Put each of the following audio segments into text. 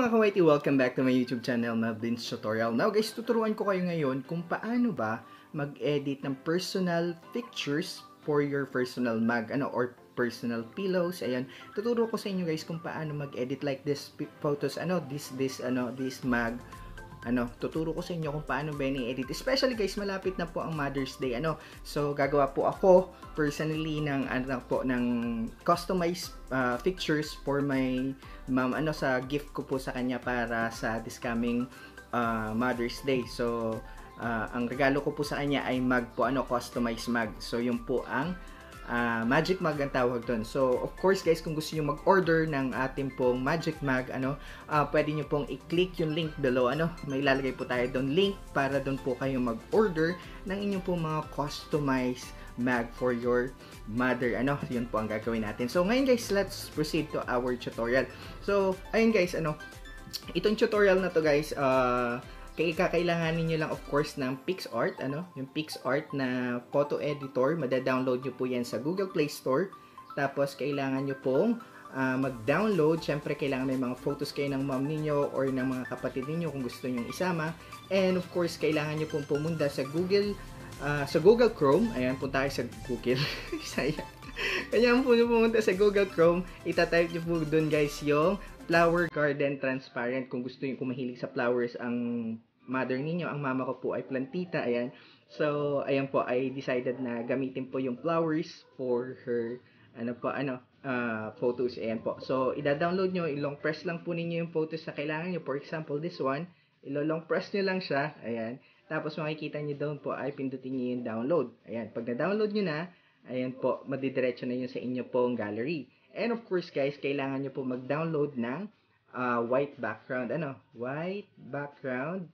mga kawaiti, welcome back to my YouTube channel na Vince Tutorial. Now guys, tuturuan ko kayo ngayon kung paano ba mag-edit ng personal pictures for your personal mag or personal pillows. Ayan, tuturo ko sa inyo guys kung paano mag-edit like this photos, this mag. Tuturo ko sa inyo kung paano ba i-edit. Especially guys, malapit na po ang Mother's Day. So gagawa po ako personally ng ng customized pictures for my mom sa gift ko po sa kanya para sa this coming Mother's Day. So ang regalo ko po sa kanya ay mag po, customized mag. So yun po ang magic mug ang tawag doon. So, of course guys, kung gusto niyo mag-order ng ating pong magic mug, pwede niyo pong i-click yung link below. May lalagay po tayo doon link para doon po kayo mag-order ng inyong pong mga customized mug for your mother. Yun po ang gagawin natin. So, ngayon guys, let's proceed to our tutorial. So, ayun guys, itong tutorial na to guys, kakailanganin nyo lang of course ng PixArt, yung PixArt na photo editor. Mada-download nyo po yan sa Google Play Store. Tapos kailangan nyo pong mag-download. Syempre kailangan may mga photos kayo ng mom ninyo or ng mga kapatid ninyo kung gusto nyo isama. And of course kailangan nyo pong pumunta sa Google Chrome. Ayan, punta kayo sa Google. Kanya po pumunta sa Google Chrome. Itatype nyo po dun guys yung Flower Garden Transparent. Kung gusto nyo, kung mahilig sa flowers ang mother ninyo, ang mama ko po ay plantita. Ayan. So, ayan po, I decided na gamitin po yung flowers for her photos. Ayan po. So, ida-download nyo, ilong press lang po ninyo yung photos na kailangan nyo. For example, this one, ilong press nyo lang siya. Ayan. Tapos, makikita nyo doon po ay pindutin nyo yung download. Ayan. Pag na-download nyo na, ayan po, madidiretso na yun sa inyo pong gallery. And of course guys, kailangan nyo po mag-download ng white background. White background.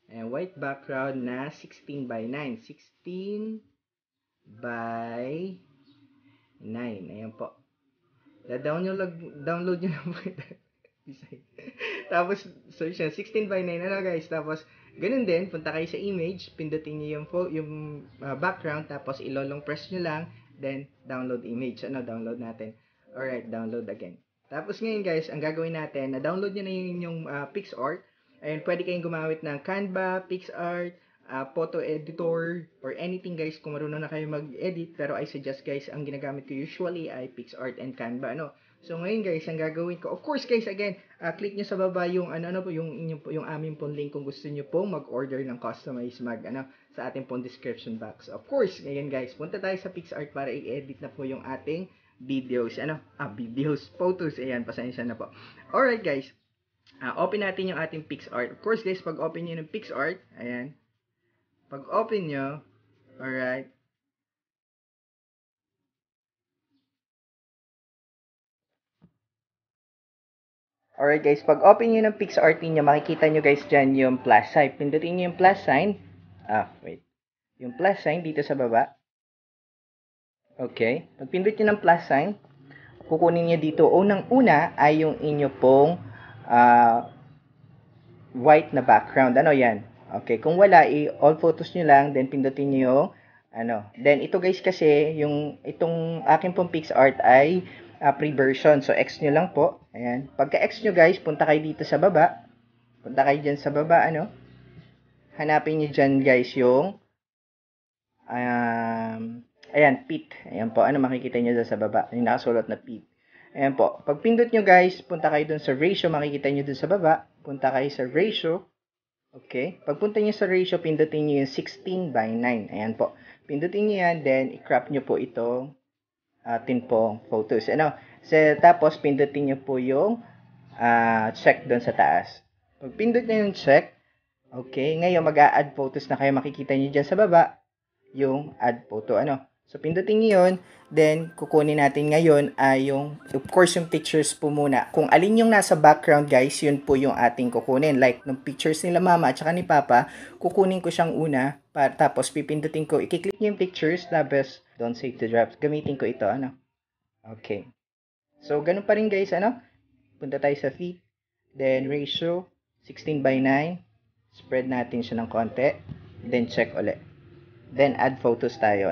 And white background na 16 by 9. 16 by 9. Ayan po. Download nyo na po ito. Tapos, search na 16 by 9. Guys? Tapos, ganun din, punta kayo sa image, pindutin nyo yung background, tapos ilolong press nyo lang, then download image. Download natin. Alright, download again. Tapos ngayon guys, ang gagawin natin, na-download nyo na yung PixArt. Ayun, pwede kayong gumamit ng Canva, PixArt, photo editor, or anything guys kung marunong na kayo mag-edit. Pero I suggest guys, ang ginagamit ko usually ay PixArt and Canva. So ngayon guys, ang gagawin ko, of course guys, again, click nyo sa baba yung yung aming pong link kung gusto nyo pong mag-order ng customized mug sa ating pong description box. Of course, ngayon guys, punta tayo sa PixArt para i-edit na po yung ating videos, photos. Ayan, pasensya na po. Alright guys, open natin yung ating PixArt. Of course guys, pag open nyo ng PixArt, ayan, pag open nyo, alright, alright guys, pag open nyo ng PixArt niyo, makikita nyo guys dyan yung plus sign. Pindutin nyo yung plus sign. Wait. Yung plus sign dito sa baba. Okay. Pag pindot nyo ng plus sign, kukunin nyo dito. Unang-una ay yung inyo pong white na background. Yan. Okay. Kung wala, all photos nyo lang, then pindutin nyo yung Then ito guys kasi, itong aking pong PixArt ay free version. So, X nyo lang po. Ayan. Pagka X nyo guys, punta kayo dito sa baba. Punta kayo dyan sa baba, Hanapin nyo dyan guys yung, ayan, Pit. Ayan po, makikita nyo dyan sa baba. Yung nakasulat na Pit. Ayan po. Pag pindot nyo guys, punta kayo dun sa ratio. Makikita nyo dun sa baba. Punta kayo sa ratio. Okay. Pagpunta nyo sa ratio, pindutin nyo yung 16 by 9. Ayan po. Pindutin nyo yan, then i-crop nyo po itong atin pong photos. Tapos, pindutin nyo po yung check doon sa taas. Pag pindot nyo yung check, okay, ngayon mag-a-add photos na kayo. Makikita nyo dyan sa baba, yung add photo. So, pindutin nyo yun, then, kukunin natin ngayon ay of course, yung pictures po muna. Kung alin yung nasa background, guys, yun po yung ating kukunin. Like, ng pictures nila mama at saka ni papa, kukunin ko siyang una, tapos pipindutin ko, i-click nyo yung pictures, tapos, don't save the draft. Gamitin ko ito, Okay. So, ganun pa rin, guys, Punta tayo sa feet, then ratio, 16 by 9, spread natin siya ng konti, then check ulit. Then, add photos tayo,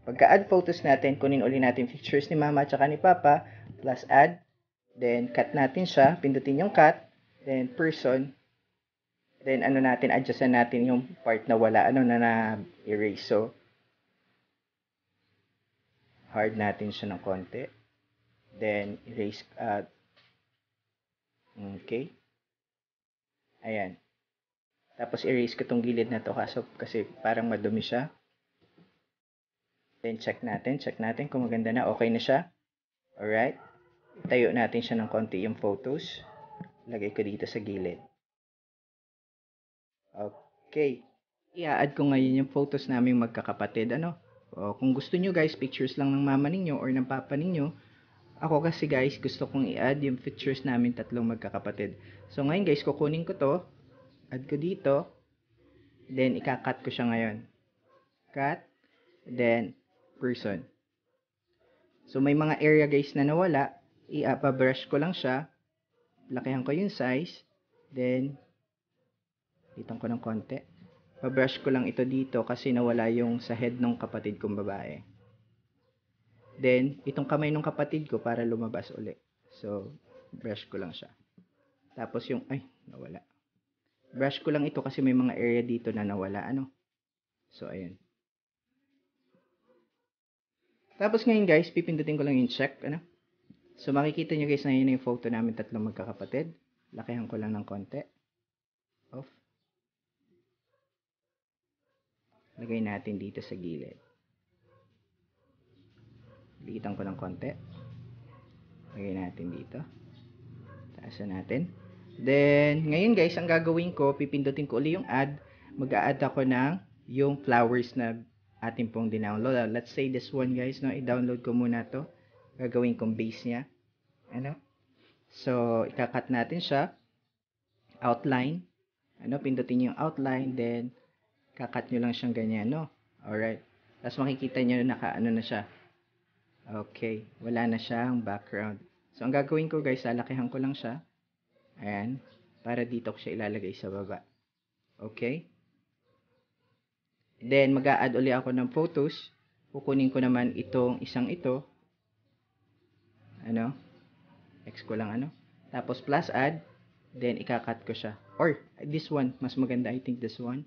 Pagka-add photos natin, kunin uli natin pictures ni mama at saka ni papa, plus add, Then, cut natin siya. Pindutin yung cut. Then, person. Then, adjustan natin yung part na wala, na na-erase. So, hard natin siya ng konti. Then, erase, okay. Ayan. Tapos, erase ko tong gilid na to kasi parang madumi siya. Then, check natin kung maganda na. Okay na siya. Alright. Tayo natin siya ng konti yung photos. Lagay ko dito sa gilid. Okay. I-add ko ngayon yung photos naming magkakapatid. O, kung gusto nyo guys, pictures lang ng mama ninyo or ng papa ninyo. Ako kasi guys, gusto kong i-add yung pictures namin tatlong magkakapatid. So ngayon guys, kukunin ko to. Add ko dito. Then, ika-cut ko siya ngayon. Cut. Then, person. So, may mga area guys na nawala. I-pa-brush ko lang siya. Lakihan ko yung size. Then, litan ko ng konti. Pa-brush ko lang ito dito kasi nawala yung sa head ng kapatid kong babae. Then, itong kamay ng kapatid ko para lumabas uli. So, brush ko lang siya. Tapos yung, nawala. Brush ko lang ito kasi may mga area dito na nawala, So, ayan. Tapos ngayon guys, pipindutin ko lang yung check, So, makikita nyo guys na yun yung photo namin tatlong magkakapatid. Lakihan ko lang ng konti. Off. Lagay natin dito sa gilid. Litan ko ng konti. Lagay natin dito. Taasan natin. Then, ngayon guys, ang gagawin ko, pipindutin ko uli yung add. Mag-a-add ako ng yung flowers na ating pong dinownload. Let's say this one guys, i-download ko muna to. Gagawin kong base niya. So, ika-cut natin siya. Outline. Pindutin yung outline. Then, kakat nyo lang siyang ganyan, Alright. Tapos makikita nyo na siya. Okay. Wala na siyang background. So, ang gagawin ko guys, lalakihan ko lang siya. Ayan. Para dito ko siya ilalagay sa baba. Okay. Then, mag-a-add uli ako ng photos. Kukunin ko naman itong isang ito. X ko lang, Tapos, plus add. Then, ika-cut ko siya. Or, this one. Mas maganda, I think this one.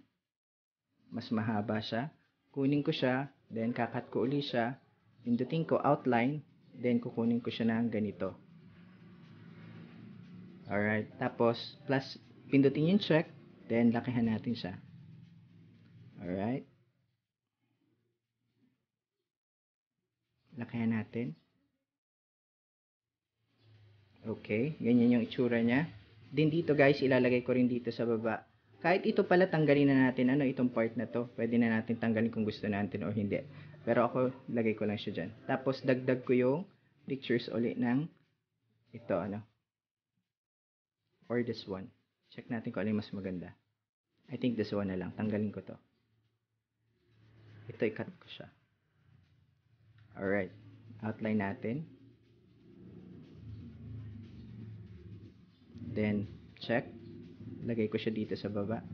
Mas mahaba siya. Kunin ko siya. Then, kakat ko uli siya. Pindutin ko outline. Then, kukunin ko siya ng ganito. Alright. Tapos, plus, pindutin yung check. Then, lakihan natin siya. Alright. Lakihan natin. Okay. Ganyan yung itsura niya. Then, dito guys, ilalagay ko rin dito sa baba. Kahit ito pala, tanggalin na natin, itong part na to. Pwede na natin tanggalin kung gusto natin o hindi. Pero ako, lagay ko lang siya dyan. Tapos, dagdag ko yung pictures ulit ng ito, or this one. Check natin kung ano yung mas maganda. I think this one na lang. Tanggalin ko to. Ito, i-cut ko siya. Alright. Outline natin. Then, check. Lagay ko siya dito sa baba.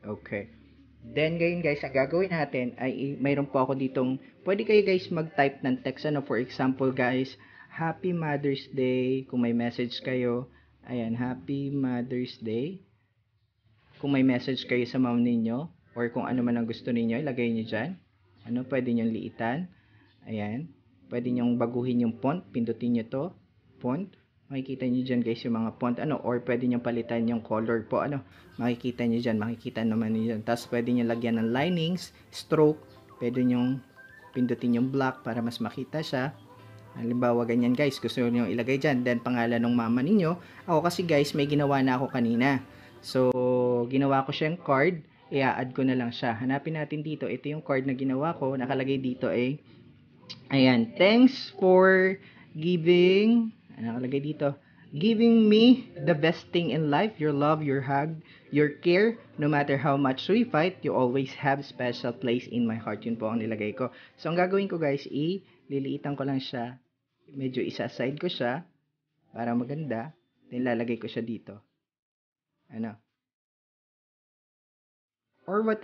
Okay. Then, ngayon guys, ang gagawin natin ay mayroon po ako ditong, pwede kayo guys mag-type ng text. For example guys, Happy Mother's Day. Kung may message kayo, ayan, Happy Mother's Day. Kung may message kayo sa mom ninyo, or kung ano man ang gusto ninyo, ilagay nyo dyan. Pwede nyo liitan. Ayan. Pwede nyo baguhin yung font. Pindutin nyo to. Font. Makikita nyo dyan guys yung mga font. Or pwede nyo palitan yung color po. Makikita nyo dyan. Makikita naman nyo dyan. Tapos pwede nyo lagyan ng linings, stroke. Pwede nyo pindutin yung black para mas makita siya. Halimbawa ganyan guys. Gusto nyo ilagay dyan. Then pangalan ng mama ninyo. Ako kasi guys may ginawa na ako kanina. So, ginawa ko siyang card. I-add ko na lang siya. Hanapin natin dito. Ito yung card na ginawa ko. Nakalagay dito ayan. Thanks for giving. Nakalagay dito. Giving me the best thing in life. Your love, your hug, your care. No matter how much we fight, you always have special place in my heart. Yun po ang nilagay ko. So, ang gagawin ko guys, liliitan ko lang siya. Medyo isa-side ko siya. Para maganda. Then, lalagay ko siya dito. Or what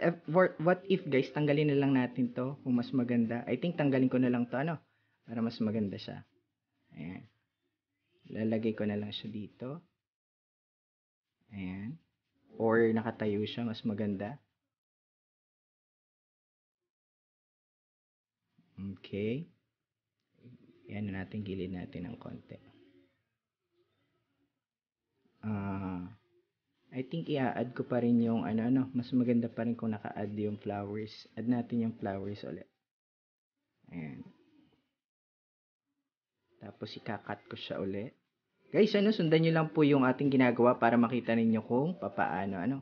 if guys, tanggalin na lang natin to kung mas maganda. I think tanggalin ko na lang to, ano, para mas maganda siya. Ayan. Lalagay ko na lang siya dito. Ayan. Or nakatayo siya, mas maganda. Okay. Ayan na natin, gilid natin ng konti. I think i-add ko pa rin yung ano, mas maganda pa rin kung naka-add yung flowers. Add natin yung flowers ulit. Ayan. Tapos ika-cut ko siya ulit. Guys, sundan nyo lang po yung ating ginagawa para makita ninyo kung papaano,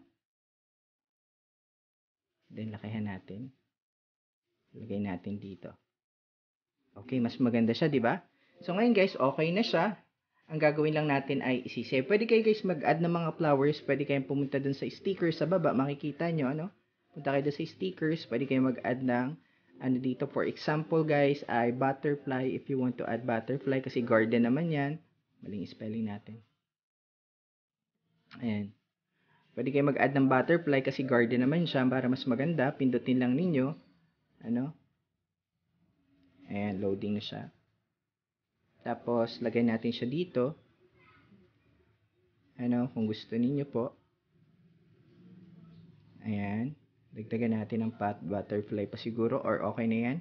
Then, lakihan natin. Lagay natin dito. Okay, mas maganda siya, di ba? So, ngayon guys, okay na siya. Ang gagawin lang natin ay isisave. Pwede kayo guys mag-add ng mga flowers. Pwede kayong pumunta dun sa stickers sa baba. Makikita nyo, Punta kayo dun sa stickers. Pwede kayong mag-add ng dito. For example guys, ay butterfly. If you want to add butterfly, kasi garden naman yan. Maling spelling natin. Ayan. Pwede kayo mag-add ng butterfly kasi garden naman siya. Para mas maganda, pindutin lang ninyo. Ayan, loading na siya. Tapos, lagay natin siya dito. Kung gusto niyo po. Ayan. Dagdagan natin ng butterfly pa siguro or okay na yan.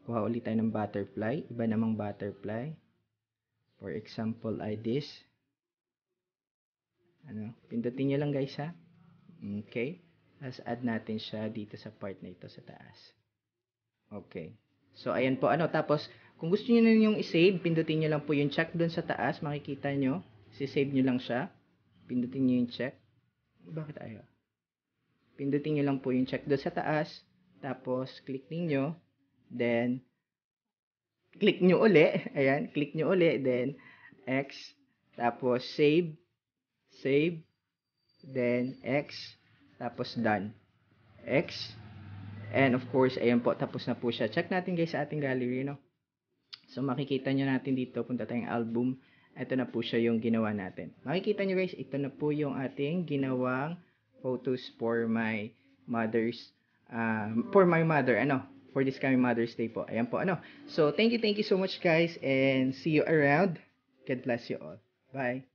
Kuha ulit tayo ng butterfly. Iba namang butterfly. For example, ay this. Pindutin nyo lang guys ha. Okay. Tapos add natin siya dito sa part na ito sa taas. Okay. So, ayan po. Tapos, kung gusto niyo na yung i-save, pindutin nyo lang po yung check doon sa taas. Makikita nyo. Si-save nyo lang siya. Pindutin nyo yung check. Bakit ayaw? Pindutin nyo lang po yung check doon sa taas. Tapos, click ninyo. Then, click nyo uli. Ayan, click nyo uli. Then, X. Tapos, save. Save. Then, X. Tapos, done. X. And, of course, ayan po. Tapos na po siya. Check natin guys sa ating gallery, So, makikita nyo natin dito. Punta tayong album. Ito na po siya yung ginawa natin. Makikita nyo guys, ito na po yung ating ginawang photos for my mother's for my mother for this coming Mother's Day po. Ayan po So thank you so much guys and see you around. God bless you all. Bye.